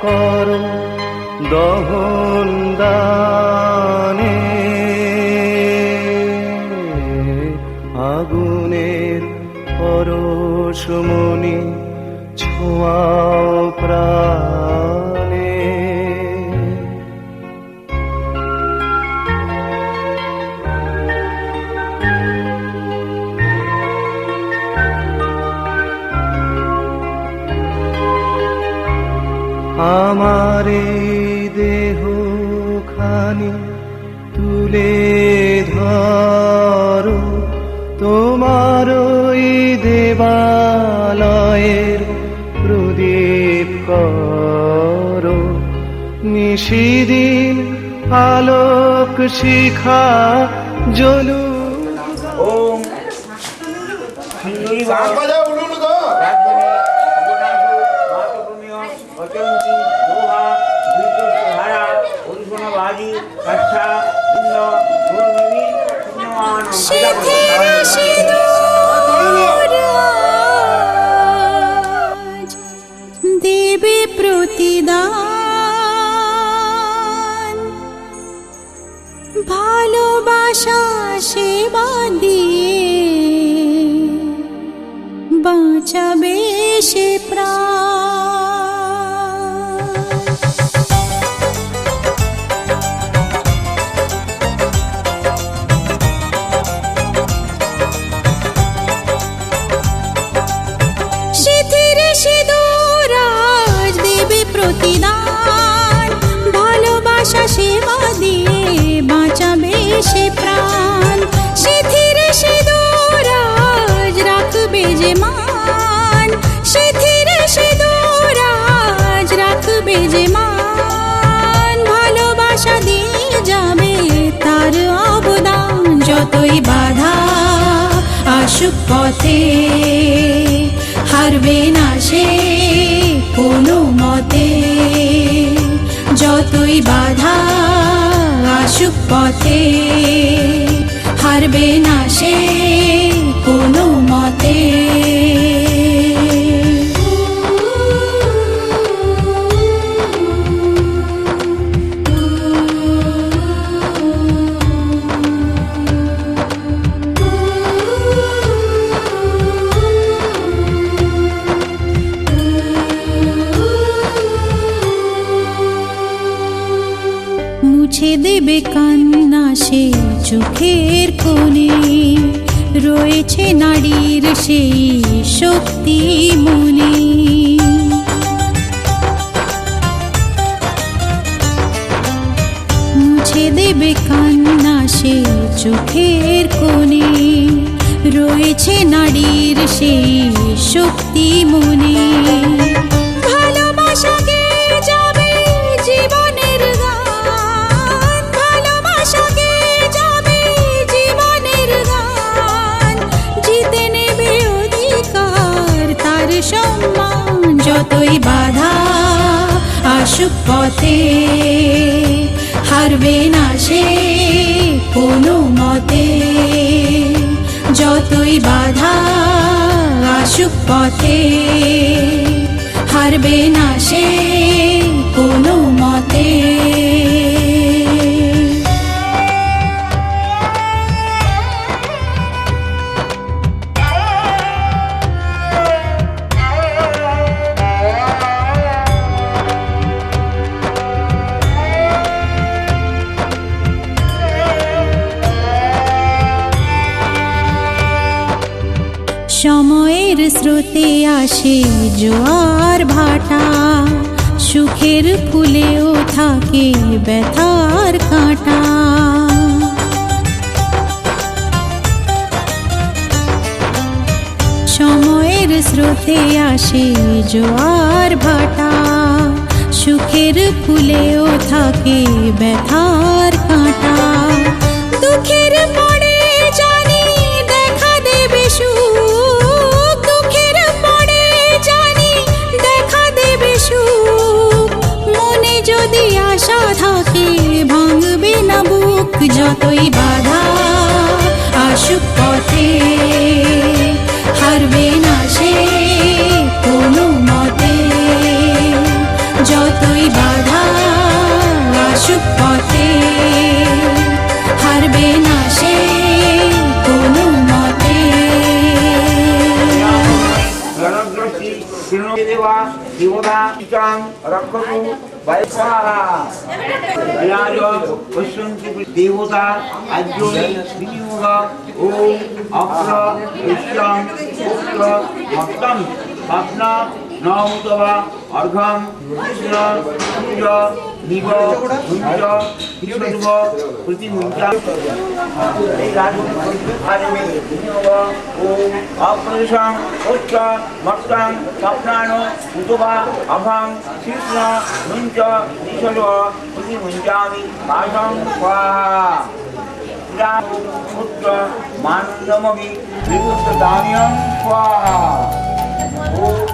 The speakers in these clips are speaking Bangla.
করো দহন দানে, আগুনের পরশমণি ছোঁয়াও প্রাণে। আমার এই দেহ খানি তুলে ধরো, তোমার ওই দেবালয়ের প্রদীপ করো, নিশিদিন আলোক শিখা জ্বলু। ওম দেবে প্রতিদান, ভালোবাসা সেবা দিয়ে বাঁচাবে সে প্রাণ। সিঁথিরে সিঁদুর আজ দেবে প্রতিদান, ভালোবাসা সেবা দিয়ে বাঁচাবে সে প্রাণ। সিঁথিরে সিঁদুর আজ রাখবে যে মান, সিঁথিরে সিঁদুর আজ রাখবে যে মান, ভালোবাসা দিয়ে যাবে তার অবদান। যতই বাধা আসুক পথে, হারবে না সে কোনো মতে। যতই বাধা আসুক পথে, হারবে না সে কোনো মতে। মুছে দেবে কান্না সে চোখের কোণে, রয়েছে নারীর সেই শক্তি মনে। মুছে দেবে কান্না সে চোখের কোণে, রয়েছে নারীর সেই শক্তি মনে। ভালোবাসাকে যাবে জীবনের গান, ভালোবাসাকে যাবে জীবনের গান, জিতে নেবে অধিকার তার সম্মান। যতই বাধা আসুক পথে, হারবে না সে কোনো মতে। যতই বাধা আসুক পথে, হারবে না সে কোনো মতে। সময়ের স্রোতে আসে জোয়ার ভাটা, সুখের ফুলেও থাকে ব্যথার কাঁটা। সময়ের স্রোতে আসে জোয়ার ভাটা, সুখের ফুলেও থাকে ব্যথার কাঁটা। দুঃখের পরে জানি দেখা দেবে সুখ, দুঃখের পরে জানি দেখা দেবে সুখ। মনে যদি আশা থাকে ভাঙবে না বুক। যতই বাধা আসুক পথে, হারবে না সে কোনো মতে। যতই বাধা আসুক পথে হারবে না সে কোনো মতে। দেবা দেবতা চিতাং রক্ষতু বায়ুস্বাহা। দেবতা আজ্ঞে বিনিয়োগ ওম অপ্র ইষ্টং পুত্র ভক্তং স্বপ্না নমতবা অর্ঘম কৃষ্ণ সূর্য নিব মুঞ্চ কৃষ্ণদেব প্রতিমুঞ্চা। এই রাজমে বিনিয়োগ ওম অপ্রদেশং উচ্চ ভক্তং স্বপ্নান উতবা অভং কৃষ্ণ মুঞ্চ কৃষ্ণদেব প্রতিমুঞ্চামি পাশং স্বাহা। পুত্র মানন্দমবি বিভূত দানিয়ং স্বাহা। ওম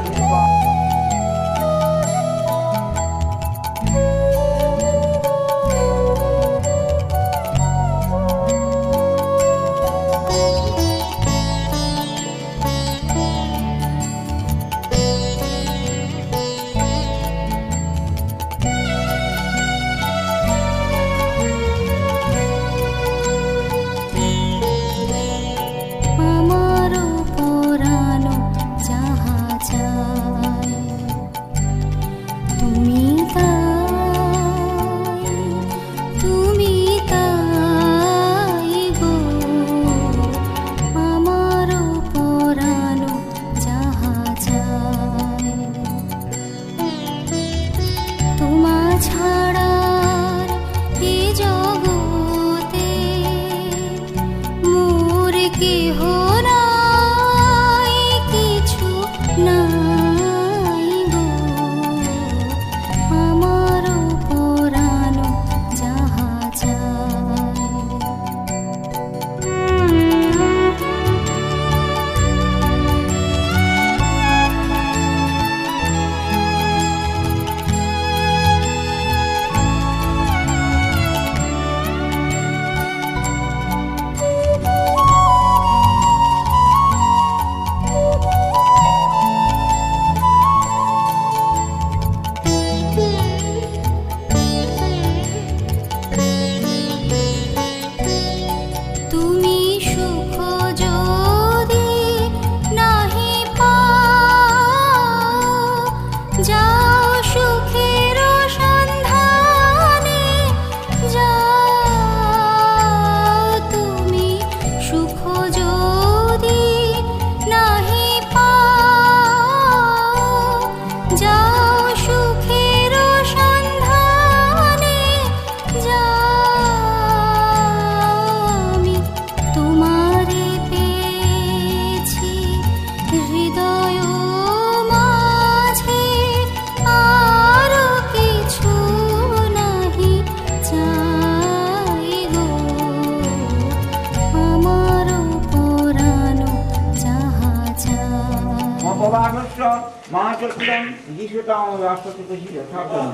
মহাচক্রম যিশুটাও রাষ্ট্র থেকে ছিল সাবধান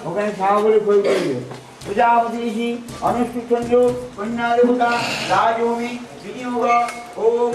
ওখানে সাহা বলে প্রয়োগ করবে। প্রজাপতি ঋষি অনুষ্ঠিত কন্যা দেবতা রাজভূমি বিনিয়োগ ওম